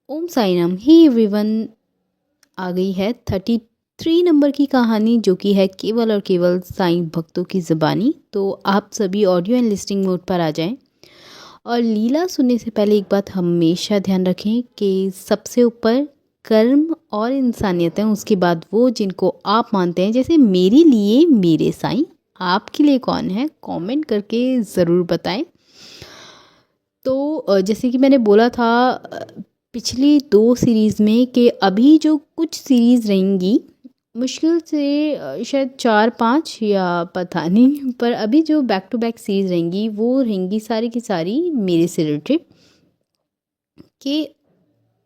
ओम साई राम। ही everyone, आ गई है 33 number की कहानी, जो कि है केवल और केवल साईं भक्तों की ज़बानी। तो आप सभी ऑडियो एंड लिस्टिंग मोड पर आ जाएं। और लीला सुनने से पहले एक बात हमेशा ध्यान रखें कि सबसे ऊपर कर्म और इंसानियत है, उसके बाद वो जिनको आप मानते हैं। जैसे मेरे लिए मेरे साईं, आपके लिए कौन है? कमेंट करके ज़रूर बताएं। तो जैसे कि मैंने बोला था पिछली 2 सीरीज़ में कि अभी जो कुछ सीरीज़ रहेंगी, मुश्किल से शायद 4-5 या पता नहीं, पर अभी जो बैक टू बैक सीरीज़ रहेंगी वो रहेंगी सारी की सारी मेरे से रिलेटेड। कि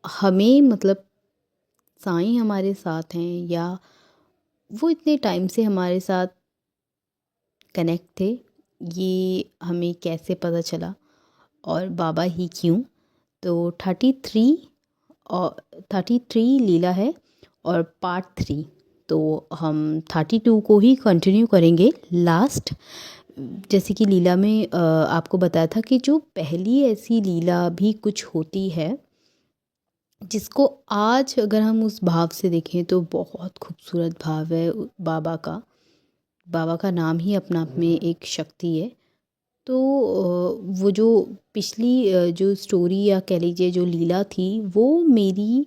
हमें मतलब साईं हमारे साथ हैं, या वो इतने टाइम से हमारे साथ कनेक्ट थे, ये हमें कैसे पता चला, और बाबा ही क्यों। तो 33 लीला है और पार्ट 3। तो हम 32 को ही कंटिन्यू करेंगे लास्ट। जैसे कि लीला में आपको बताया था कि जो पहली ऐसी लीला भी कुछ होती है जिसको आज अगर हम उस भाव से देखें तो बहुत खूबसूरत भाव है बाबा का। बाबा का नाम ही अपना आप में एक शक्ति है। तो वो जो पिछली जो स्टोरी या कह लीजिए जो लीला थी, वो मेरी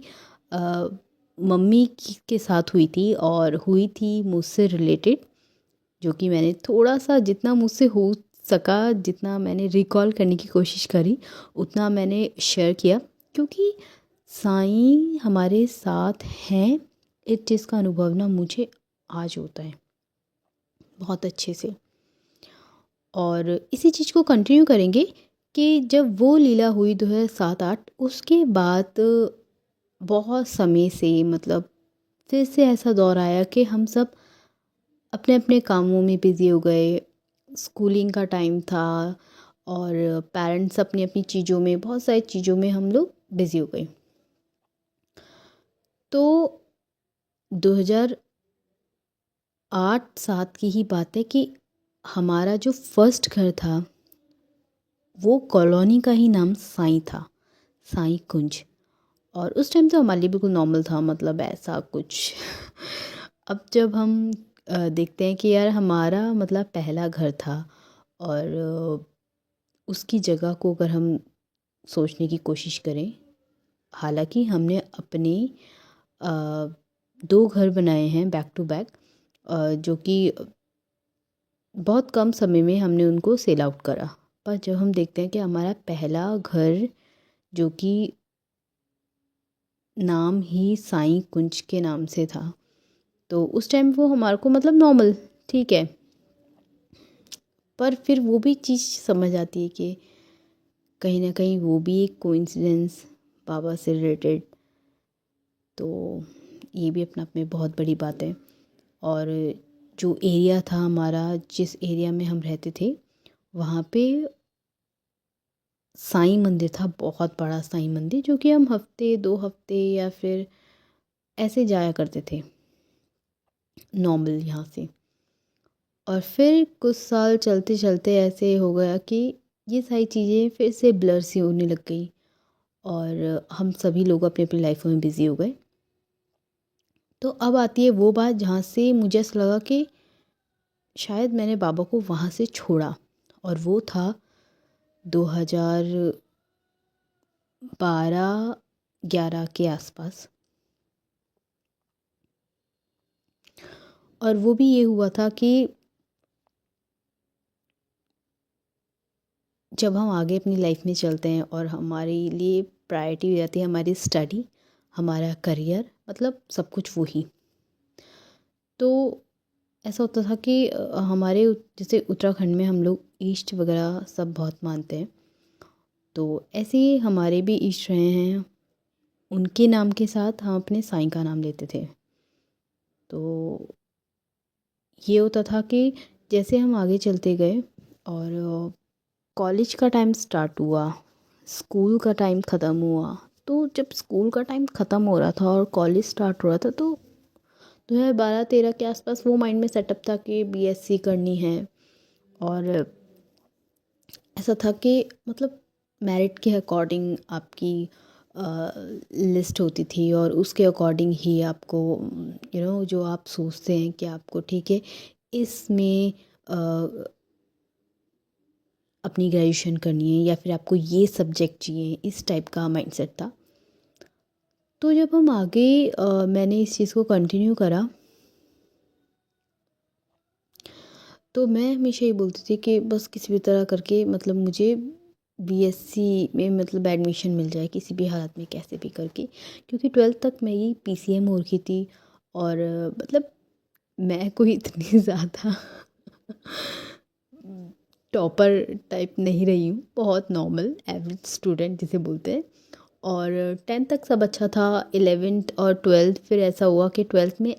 मम्मी के साथ हुई थी, और हुई थी मुझसे रिलेटेड। जो कि मैंने थोड़ा सा, जितना मुझसे हो सका, जितना मैंने रिकॉल करने की कोशिश करी, उतना मैंने शेयर किया। क्योंकि साईं हमारे साथ हैं, इस चीज़ का अनुभव ना मुझे आज होता है बहुत अच्छे से। और इसी चीज़ को कंटिन्यू करेंगे कि जब वो लीला हुई 2007-8, उसके बाद बहुत समय से मतलब फिर से ऐसा दौर आया कि हम सब अपने अपने कामों में बिज़ी हो गए। स्कूलिंग का टाइम था, और पेरेंट्स अपनी अपनी चीज़ों में, बहुत सारी चीज़ों में हम लोग बिज़ी हो गए। तो 2008-7 की ही बात है कि हमारा जो फर्स्ट घर था वो कॉलोनी का ही नाम साईं था, साईं कुंज। और उस टाइम तो हमारे लिए बिल्कुल नॉर्मल था, मतलब ऐसा कुछ अब जब हम देखते हैं कि यार हमारा मतलब पहला घर था, और उसकी जगह को अगर हम सोचने की कोशिश करें, हालांकि हमने अपने 2 घर बनाए हैं बैक टू बैक, जो कि बहुत कम समय में हमने उनको सेल आउट करा। पर जब हम देखते हैं कि हमारा पहला घर, जो कि नाम ही साईं कुंज के नाम से था, तो उस टाइम वो हमारे को मतलब नॉर्मल ठीक है। पर फिर वो भी चीज़ समझ आती है कि कहीं ना कहीं वो भी एक कोइंसिडेंस बाबा से रिलेटेड। तो ये भी अपना आप में बहुत बड़ी बात है। और जो एरिया था हमारा, जिस एरिया में हम रहते थे, वहाँ पे साईं मंदिर था, बहुत बड़ा साईं मंदिर, जो कि हम हफ्ते 2 हफ्ते या फिर ऐसे जाया करते थे नॉर्मल यहाँ से। और फिर कुछ साल चलते चलते ऐसे हो गया कि ये सारी चीज़ें फिर से ब्लर सी होने लग गई, और हम सभी लोग अपनी अपनी लाइफों में बिज़ी हो गए। तो अब आती है वो बात जहाँ से मुझे ऐसा लगा कि शायद मैंने बाबा को वहाँ से छोड़ा, और वो था 2012-11 के आसपास। और वो भी ये हुआ था कि जब हम आगे अपनी लाइफ में चलते हैं और हमारे लिए प्रायोरिटी हो जाती है हमारी स्टडी, हमारा करियर, मतलब सब कुछ वही। तो ऐसा होता था कि हमारे जैसे उत्तराखंड में हम लोग ईष्ट वगैरह सब बहुत मानते हैं। तो ऐसे ही हमारे भी ईष्ट रहे हैं, उनके नाम के साथ हम अपने साईं का नाम लेते थे। तो ये होता था कि जैसे हम आगे चलते गए, और कॉलेज का टाइम स्टार्ट हुआ, स्कूल का टाइम ख़त्म हुआ। तो जब स्कूल का टाइम ख़त्म हो रहा था और कॉलेज स्टार्ट हो रहा था, तो 2012-13 के आसपास वो माइंड में सेटअप था कि बीएससी करनी है। और ऐसा था कि मतलब मेरिट के अकॉर्डिंग आपकी लिस्ट होती थी और उसके अकॉर्डिंग ही आपको जो आप सोचते हैं कि आपको ठीक है इसमें अपनी ग्रेजुएशन करनी है या फिर आपको ये सब्जेक्ट चाहिए, इस टाइप का माइंडसेट था। तो जब हम आगे मैंने इस चीज़ को कंटिन्यू करा तो मैं हमेशा ये बोलती थी कि बस किसी भी तरह करके मतलब मुझे बीएससी में मतलब एडमिशन मिल जाए किसी भी हालत में कैसे भी करके, क्योंकि 12th तक मैं ये पीसीएम हो रखी थी। और मतलब मैं कोई इतनी ज़्यादा टॉपर टाइप नहीं रही हूँ, बहुत नॉर्मल एवरेज स्टूडेंट जिसे बोलते हैं। और 10th तक सब अच्छा था। 11th और 12th फिर ऐसा हुआ कि 12th में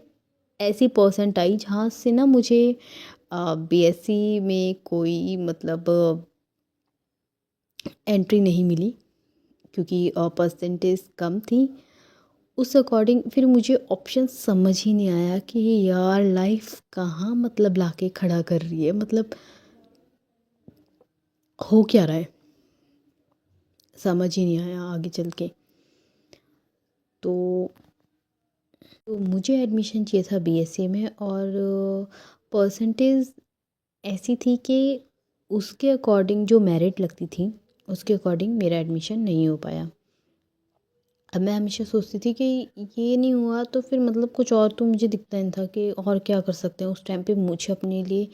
ऐसी परसेंट आई जहाँ से ना मुझे बीएससी में कोई मतलब एंट्री नहीं मिली, क्योंकि परसेंटेज कम थी। उस अकॉर्डिंग फिर मुझे ऑप्शन समझ ही नहीं आया कि यार लाइफ कहाँ मतलब लाके खड़ा कर रही है, मतलब हो क्या रहा है, समझ ही नहीं आया आगे चल के। तो मुझे एडमिशन चाहिए था बीएससी में और परसेंटेज ऐसी थी कि उसके अकॉर्डिंग जो मेरिट लगती थी उसके अकॉर्डिंग मेरा एडमिशन नहीं हो पाया। अब मैं हमेशा सोचती थी कि ये नहीं हुआ तो फिर मतलब कुछ और तो मुझे दिखता नहीं था कि और क्या कर सकते हैं। उस टाइम पे मुझे अपने लिए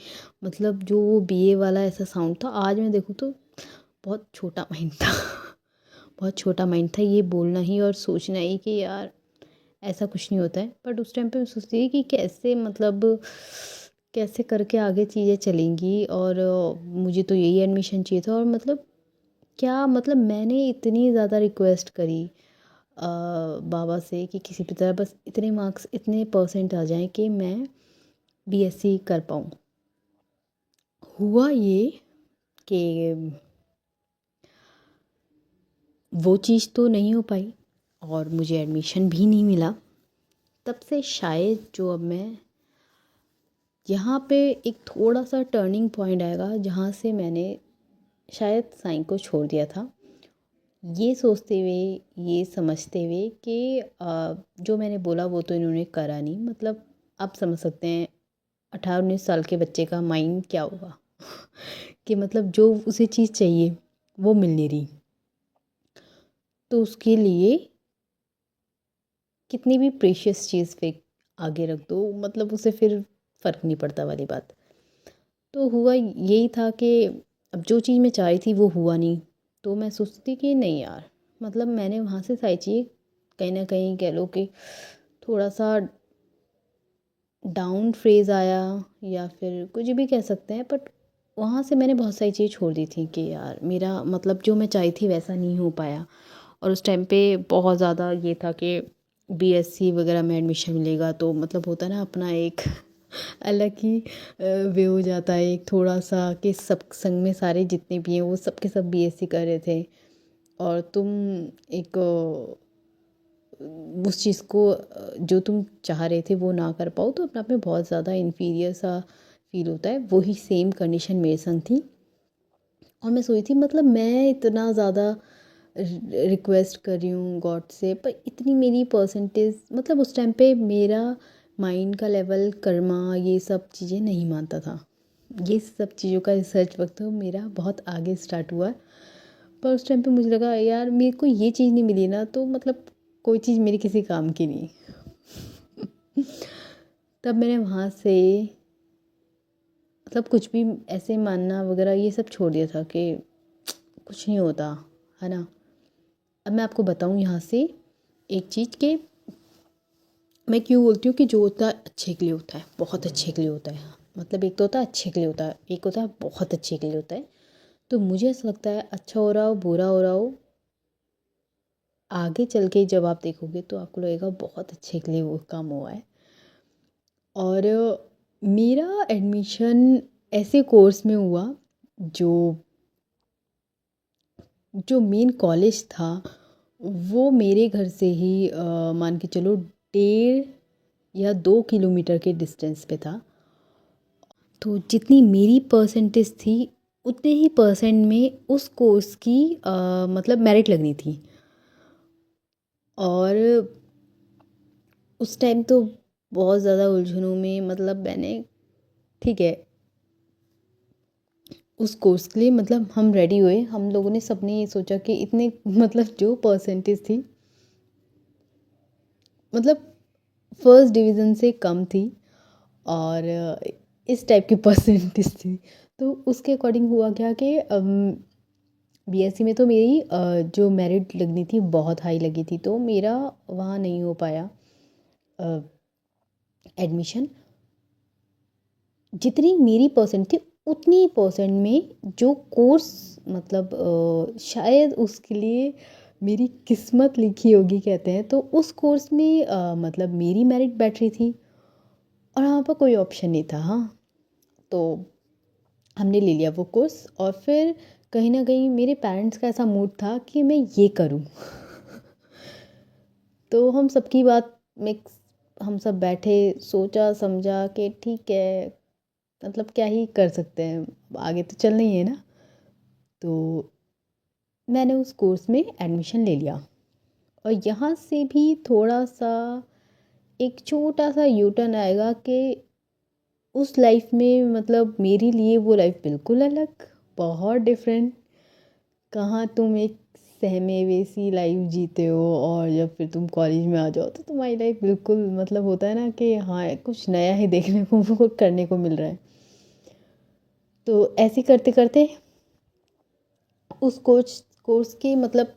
मतलब जो वो बीए वाला ऐसा साउंड था, आज मैं देखूँ तो बहुत छोटा माइंड था। बहुत छोटा माइंड था ये बोलना ही और सोचना ही कि यार ऐसा कुछ नहीं होता है। बट उस टाइम पे मैं सोचती थी कि कैसे मतलब कैसे करके आगे चीज़ें चलेंगी। और मुझे तो यही एडमिशन चाहिए था। और मतलब क्या मतलब मैंने इतनी ज़्यादा रिक्वेस्ट करी बाबा से कि किसी भी तरह बस इतने मार्क्स इतने परसेंट आ जाएं कि मैं बीएससी कर पाऊँ। हुआ ये कि वो चीज़ तो नहीं हो पाई और मुझे एडमिशन भी नहीं मिला। तब से शायद जो अब मैं यहाँ पे एक थोड़ा सा टर्निंग पॉइंट आएगा जहाँ से मैंने शायद साइंस को छोड़ दिया था, ये सोचते हुए ये समझते हुए कि जो मैंने बोला वो तो इन्होंने करा नहीं। मतलब आप समझ सकते हैं 18-19 साल के बच्चे का माइंड क्या होगा। कि मतलब जो उसे चीज़ चाहिए वो मिल नहीं रही, तो उसके लिए कितनी भी प्रेशियस चीज़ पे आगे रख दो मतलब उसे फिर फ़र्क नहीं पड़ता वाली बात। तो हुआ यही था कि अब जो चीज़ मैं चाह रही थी वो हुआ नहीं। तो मैं सोचती थी कि नहीं यार, मतलब मैंने वहाँ से सारी चीज़ कहीं ना कहीं कह लो कि थोड़ा सा डाउन फेज़ आया या फिर कुछ भी कह सकते हैं। बट वहाँ से मैंने बहुत सारी चीज़ छोड़ दी थी कि यार मेरा मतलब जो मैं चाही थी वैसा नहीं हो पाया। और उस टाइम पे बहुत ज़्यादा ये था कि बीएससी वगैरह में एडमिशन मिलेगा तो मतलब होता है ना अपना एक अलग ही वे हो जाता है एक थोड़ा सा कि सब संग में सारे जितने भी हैं वो सब के सब बीएससी कर रहे थे और तुम एक उस चीज़ को जो तुम चाह रहे थे वो ना कर पाओ तो अपने आप में बहुत ज़्यादा इन्फीरियर सा फील होता है। वही सेम कंडीशन मेरे संग थी। और मैं सोची थी मतलब मैं इतना ज़्यादा रिक्वेस्ट कर रही हूँ गॉड से, पर इतनी मेरी परसेंटेज मतलब उस टाइम पे मेरा माइंड का लेवल कर्मा ये सब चीज़ें नहीं मानता था। ये सब चीज़ों का रिसर्च वक्त तो मेरा बहुत आगे स्टार्ट हुआ। पर उस टाइम पे मुझे लगा यार मेरे को ये चीज़ नहीं मिली ना तो मतलब कोई चीज़ मेरी किसी काम की नहीं। तब मैंने वहाँ से मतलब कुछ भी ऐसे मानना वगैरह ये सब छोड़ दिया था कि कुछ नहीं होता है ना। अब मैं आपको बताऊँ यहाँ से एक चीज़ कि मैं क्यों बोलती हूँ कि जो होता है अच्छे के लिए होता है, बहुत अच्छे के लिए होता है। मतलब एक तो होता है अच्छे के लिए होता है, एक होता है बहुत अच्छे के लिए होता है। तो मुझे ऐसा लगता है अच्छा हो रहा हो बुरा हो रहा हो आगे चल के जब आप देखोगे तो आपको लगेगा बहुत अच्छे के लिए वो काम हुआ है। और मेरा एडमिशन ऐसे कोर्स में हुआ जो जो मेन कॉलेज था वो मेरे घर से ही मान के चलो 1.5 या 2 किलोमीटर के डिस्टेंस पे था। तो जितनी मेरी परसेंटेज थी उतने ही परसेंट में उस कोर्स की मतलब मेरिट लगनी थी। और उस टाइम तो बहुत ज़्यादा उलझनों में मतलब मैंने, ठीक है, उस कोर्स के लिए मतलब हम रेडी हुए, हम लोगों ने सबने ये सोचा कि इतने मतलब जो परसेंटेज थी मतलब फर्स्ट डिवीज़न से कम थी और इस टाइप की परसेंटेज थी। तो उसके अकॉर्डिंग हुआ क्या कि बीएससी में तो मेरी जो मेरिट लगनी थी बहुत हाई लगी थी, तो मेरा वहाँ नहीं हो पाया एडमिशन। जितनी मेरी परसेंट थी उतनी परसेंट में जो कोर्स मतलब शायद उसके लिए मेरी किस्मत लिखी होगी कहते हैं, तो उस कोर्स में मतलब मेरी मेरिट बैठ रही थी और वहाँ पर कोई ऑप्शन नहीं था। हाँ, तो हमने ले लिया वो कोर्स और फिर कहीं ना कहीं मेरे पेरेंट्स का ऐसा मूड था कि मैं ये करूँ। तो हम सबकी बात में हम सब बैठे, सोचा समझा कि ठीक है, मतलब क्या ही कर सकते हैं, आगे तो चलना ही है ना। तो मैंने उस कोर्स में एडमिशन ले लिया और यहाँ से भी थोड़ा सा एक छोटा सा यू टर्न आएगा कि उस लाइफ में मतलब मेरे लिए वो लाइफ बिल्कुल अलग, बहुत डिफरेंट। कहाँ तुम एक सहमे वैसी लाइफ जीते हो और जब फिर तुम कॉलेज में आ जाओ तो तुम्हारी लाइफ बिल्कुल मतलब होता है ना कि हाँ कुछ नया ही देखने को कुछ करने को मिल रहा है। तो ऐसे करते करते उस कोर्स के मतलब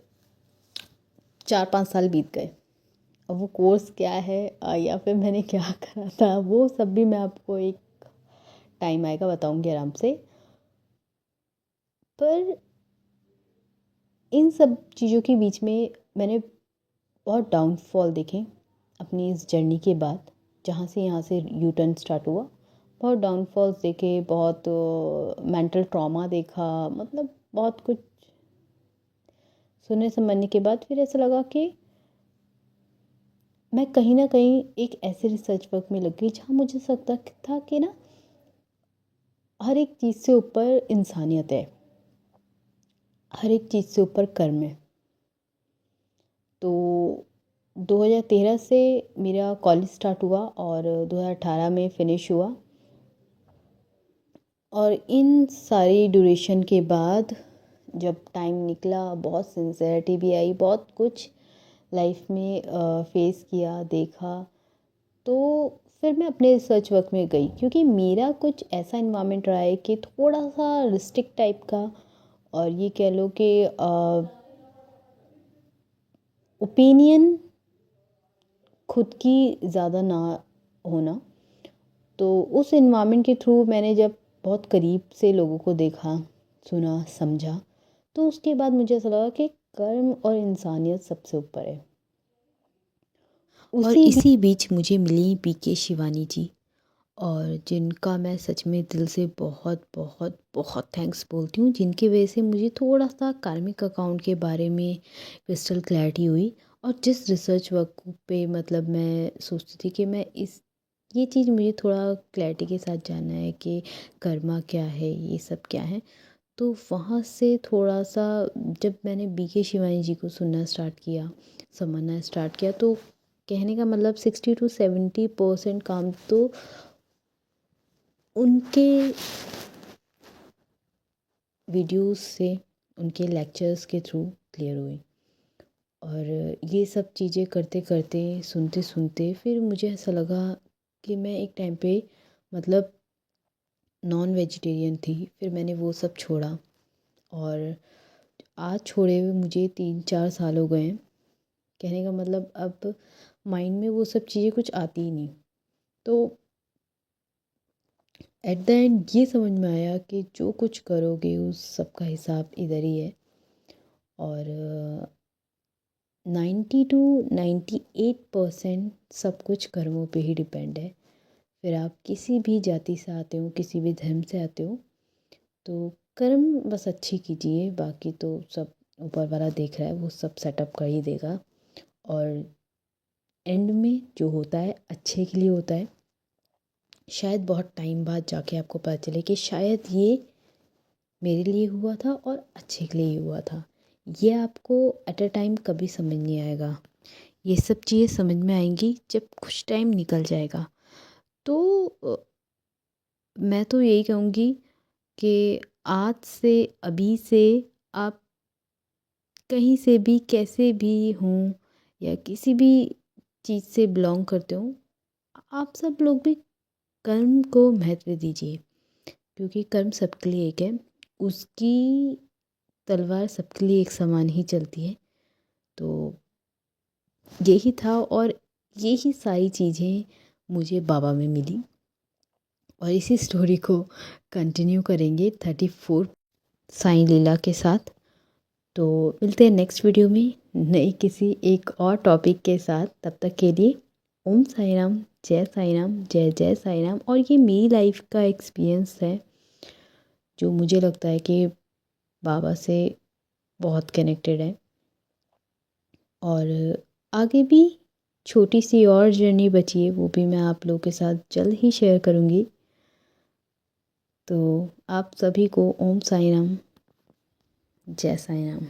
4-5 साल बीत गए। अब वो कोर्स क्या है या फिर मैंने क्या करा था वो सब भी मैं आपको एक टाइम आएगा बताऊंगी आराम से। पर इन सब चीज़ों के बीच में मैंने बहुत डाउनफॉल देखे अपनी इस जर्नी के बाद, जहाँ से यहाँ से यू टर्न स्टार्ट हुआ। बहुत डाउनफॉल्स देखे, बहुत मेंटल ट्रॉमा देखा, मतलब बहुत कुछ सुनने समझने के बाद फिर ऐसा लगा कि मैं कहीं ना कहीं एक ऐसे रिसर्च वर्क में लग गई जहाँ मुझे लगता था कि ना हर एक चीज़ से ऊपर इंसानियत है, हर एक चीज़ से ऊपर कर्म है। तो 2013 से मेरा कॉलेज स्टार्ट हुआ और 2018 में फिनिश हुआ। और इन सारी ड्यूरेशन के बाद जब टाइम निकला, बहुत सिंसेरिटी भी आई, बहुत कुछ लाइफ में फेस किया, देखा। तो फिर मैं अपने रिसर्च वर्क में गई क्योंकि मेरा कुछ ऐसा इन्वायरमेंट रहा है कि थोड़ा सा रिस्ट्रिक्ट टाइप का, और ये कह लो कि ओपिनियन खुद की ज़्यादा ना होना। तो उस इन्वायरमेंट के थ्रू मैंने जब बहुत करीब से लोगों को देखा, सुना, समझा, तो उसके बाद मुझे ऐसा लगा कि कर्म और इंसानियत सबसे ऊपर है। और इसी बीच मुझे मिली पीके शिवानी जी, और जिनका मैं सच में दिल से बहुत बहुत बहुत थैंक्स बोलती हूँ, जिनकी वजह से मुझे थोड़ा सा कार्मिक अकाउंट के बारे में क्रिस्टल क्लैरिटी हुई। और जिस रिसर्च वर्क पे मतलब मैं सोचती थी कि मैं इस ये चीज़ मुझे थोड़ा क्लैरिटी के साथ जानना है कि कर्मा क्या है, ये सब क्या है। तो वहाँ से थोड़ा सा जब मैंने बीके शिवानी जी को सुनना स्टार्ट किया, समझना स्टार्ट किया, तो कहने का मतलब 60 to 70% काम तो उनके वीडियोस से, उनके लेक्चर्स के थ्रू क्लियर हुई। और ये सब चीज़ें करते करते, सुनते सुनते फिर मुझे ऐसा लगा कि मैं एक टाइम पे मतलब नॉन वेजिटेरियन थी, फिर मैंने वो सब छोड़ा। और आज छोड़े हुए मुझे 3-4 साल हो गए हैं। कहने का मतलब अब माइंड में वो सब चीज़ें कुछ आती ही नहीं। तो एट द एंड ये समझ में आया कि जो कुछ करोगे उस सब का हिसाब इधर ही है। और 90 to 98% सब कुछ कर्मों पे ही डिपेंड है। फिर आप किसी भी जाति से आते हो, किसी भी धर्म से आते हो, तो कर्म बस अच्छी कीजिए, बाकी तो सब ऊपर वाला देख रहा है, वो सब सेटअप कर ही देगा। और एंड में जो होता है अच्छे के लिए होता है। शायद बहुत टाइम बाद जाके आपको पता चले कि शायद ये मेरे लिए हुआ था और अच्छे के लिए ही हुआ था। ये आपको एट अ टाइम कभी समझ नहीं आएगा। ये सब चीज़ें समझ में आएंगी जब कुछ टाइम निकल जाएगा। तो मैं तो यही कहूँगी कि आज से, अभी से आप कहीं से भी कैसे भी हों या किसी भी चीज़ से बिलोंग करते हो, आप सब लोग भी कर्म को महत्व दीजिए, क्योंकि कर्म सबके लिए एक है। उसकी तलवार सबके लिए एक समान ही चलती है। तो यही था, और यही सारी चीज़ें मुझे बाबा में मिली, और इसी स्टोरी को कंटिन्यू करेंगे 34 साईं लीला के साथ। तो मिलते हैं नेक्स्ट वीडियो में नए किसी एक और टॉपिक के साथ। तब तक के लिए ओम साई राम, जय साई राम, जय जय साई राम। और ये मेरी लाइफ का एक्सपीरियंस है जो मुझे लगता है कि बाबा से बहुत कनेक्टेड है। और आगे भी छोटी सी और जर्नी बची है, वो भी मैं आप लोगों के साथ जल्द ही शेयर करूँगी। तो आप सभी को ओम साई राम, जय साई राम।